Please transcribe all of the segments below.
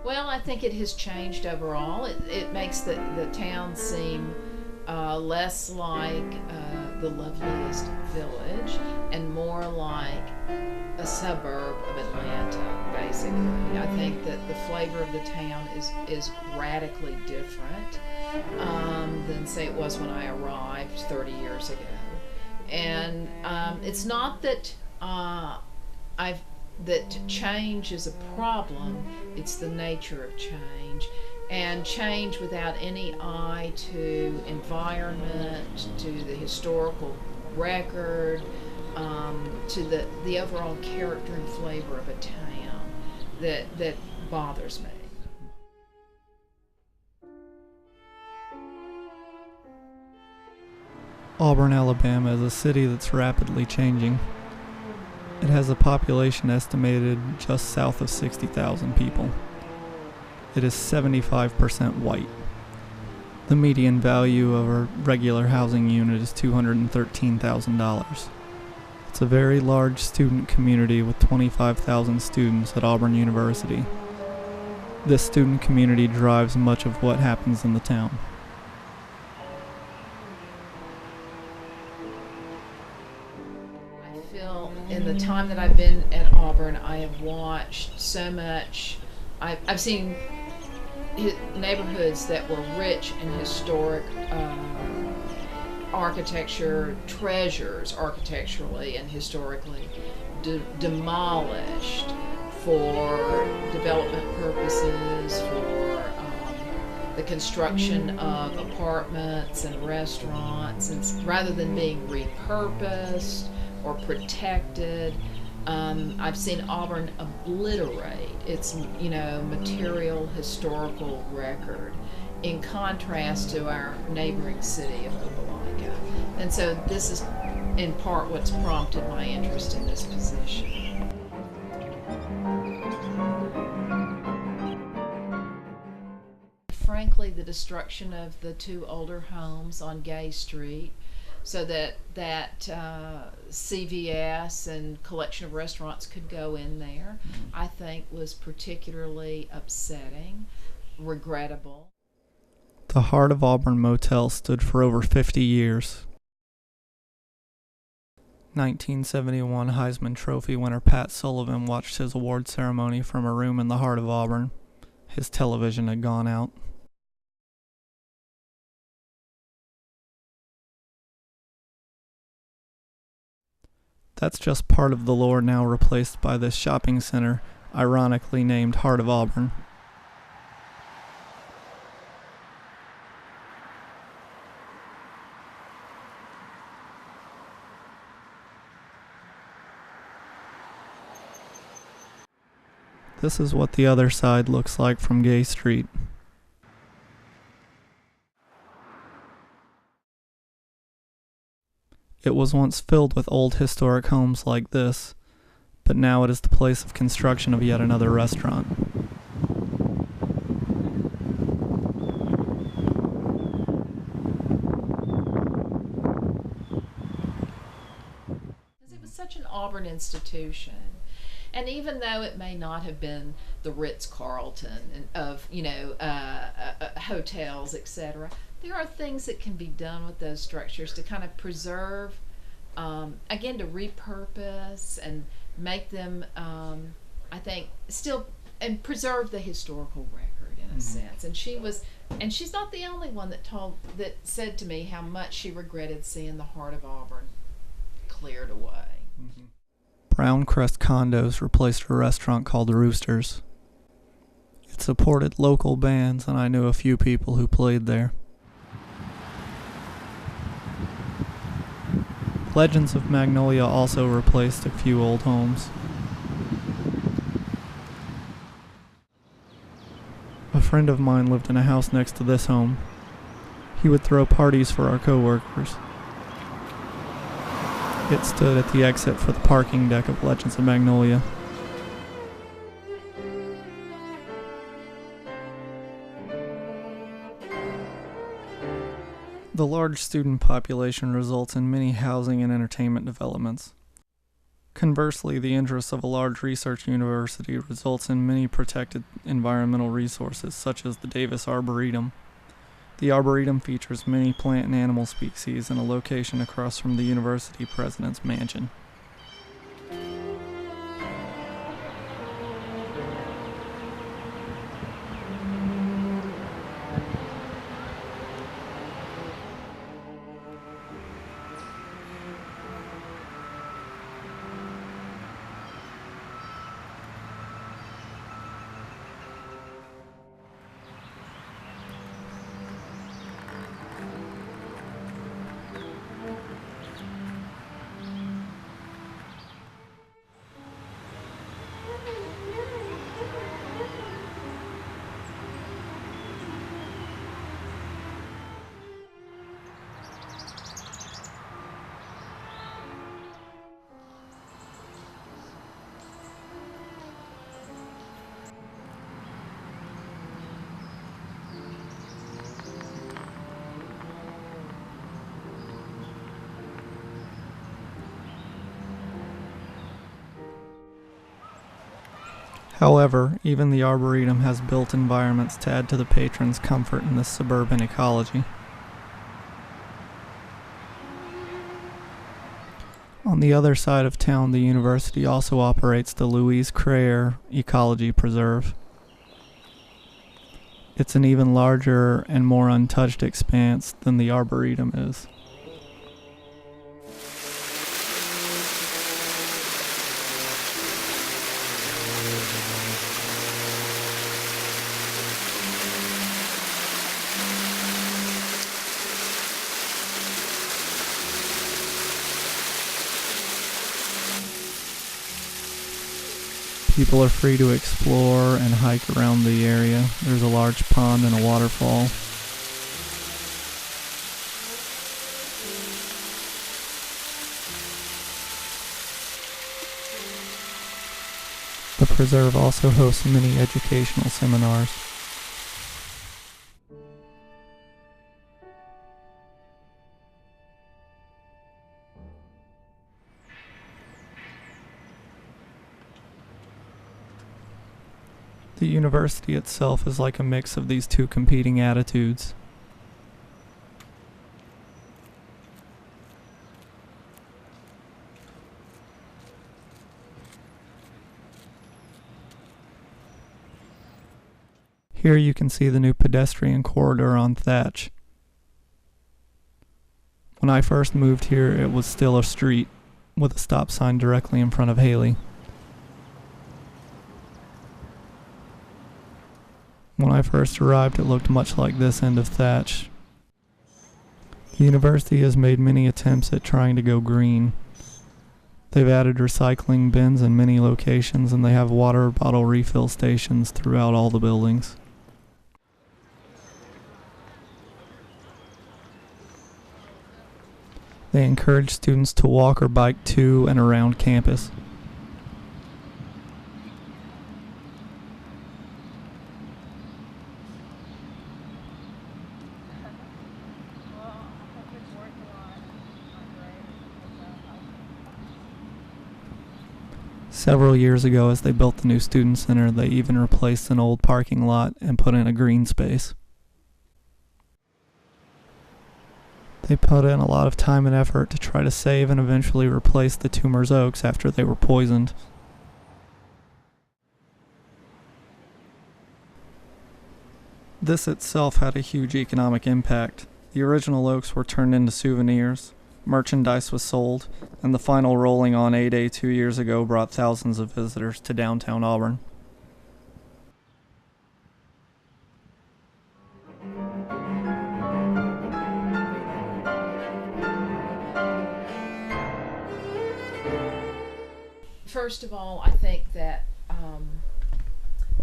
Well, I think it has changed overall. It makes the town seem less like the loveliest village and more like a suburb of Atlanta, basically. I think that the flavor of the town is radically different than, say, it was when I arrived 30 years ago. And it's not that I've that change is a problem, it's the nature of change. And change without any eye to environment, to the historical record, to the overall character and flavor of a town that bothers me. Auburn, Alabama is a city that's rapidly changing. It has a population estimated just south of 60,000 people. It is 75% white. The median value of a regular housing unit is $213,000. It's a very large student community with 25,000 students at Auburn University. This student community drives much of what happens in the town. In the time that I've been at Auburn, I have watched so much. I've seen neighborhoods that were rich in historic architecture, treasures architecturally and historically, demolished for development purposes, for the construction of apartments and restaurants, and rather than being repurposed or protected. I've seen Auburn obliterate its, material historical record in contrast to our neighboring city of Opelika. And so this is in part what's prompted my interest in this position. Frankly, the destruction of the two older homes on Gay Street, so that CVS and collection of restaurants could go in there, I think was particularly upsetting, regrettable. The Heart of Auburn Motel stood for over 50 years. 1971 Heisman Trophy winner Pat Sullivan watched his award ceremony from a room in the heart of Auburn. His television had gone out. That's just part of the lore now replaced by this shopping center, ironically named Heart of Auburn. This is what the other side looks like from Gay Street. It was once filled with old historic homes like this, but now it is the place of construction of yet another restaurant. It was such an Auburn institution. And even though it may not have been the Ritz-Carlton of, hotels, etc., there are things that can be done with those structures to kind of preserve, again, to repurpose and make them, I think, still, and preserve the historical record in a sense. And she's not the only one that said to me how much she regretted seeing the Heart of Auburn cleared away. Brown Crest Condos replaced a restaurant called Roosters. It supported local bands, and I knew a few people who played there. Legends of Magnolia also replaced a few old homes. A friend of mine lived in a house next to this home. He would throw parties for our coworkers. It stood at the exit for the parking deck of Legends of Magnolia. The large student population results in many housing and entertainment developments. Conversely, the interest of a large research university results in many protected environmental resources, such as the Davis Arboretum. The Arboretum features many plant and animal species in a location across from the university president's mansion. However, even the Arboretum has built environments to add to the patrons' comfort in this suburban ecology. On the other side of town, the university also operates the Louise Creer Ecology Preserve. It's an even larger and more untouched expanse than the Arboretum is. People are free to explore and hike around the area. There's a large pond and a waterfall. The preserve also hosts many educational seminars. The university itself is like a mix of these two competing attitudes. Here you can see the new pedestrian corridor on Thatch. When I first moved here, it was still a street with a stop sign directly in front of Haley. When I first arrived, it looked much like this end of Thatch. The university has made many attempts at trying to go green. They've added recycling bins in many locations, and they have water bottle refill stations throughout all the buildings. They encourage students to walk or bike to and around campus. Several years ago, as they built the new student center, they even replaced an old parking lot and put in a green space. They put in a lot of time and effort to try to save and eventually replace the Toomer's oaks after they were poisoned. This itself had a huge economic impact. The original oaks were turned into souvenirs, merchandise was sold, and the final rolling on A-Day 2 years ago brought thousands of visitors to downtown Auburn. First of all, I think that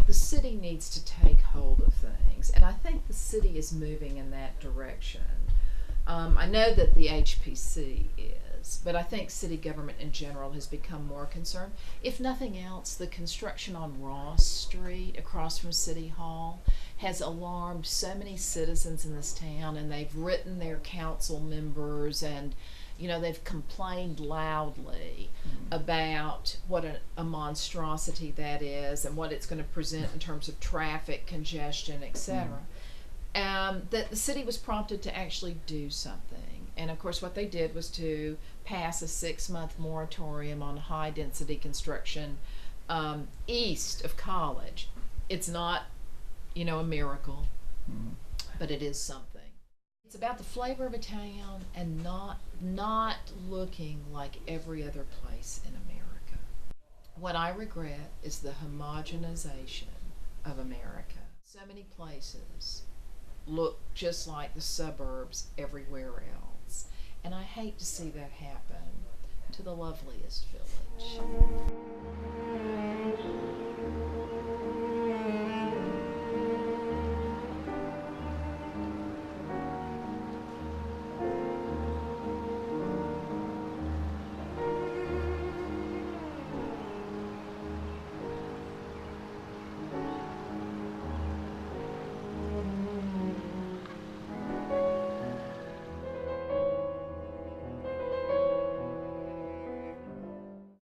the city needs to take hold of things, and I think the city is moving in that direction. I know that the HPC is, but I think city government in general has become more concerned. If nothing else, the construction on Ross Street across from City Hall has alarmed so many citizens in this town, and they've written their council members and You know, they've complained loudly about what a monstrosity that is and what it's going to present in terms of traffic congestion, etc. That the city was prompted to actually do something. And of course, what they did was to pass a 6-month moratorium on high density construction east of College. It's not, you know, a miracle, but it is something. It's about the flavor of a town and not looking like every other place in America. What I regret is the homogenization of America. So many places look just like the suburbs everywhere else. And I hate to see that happen to the loveliest village.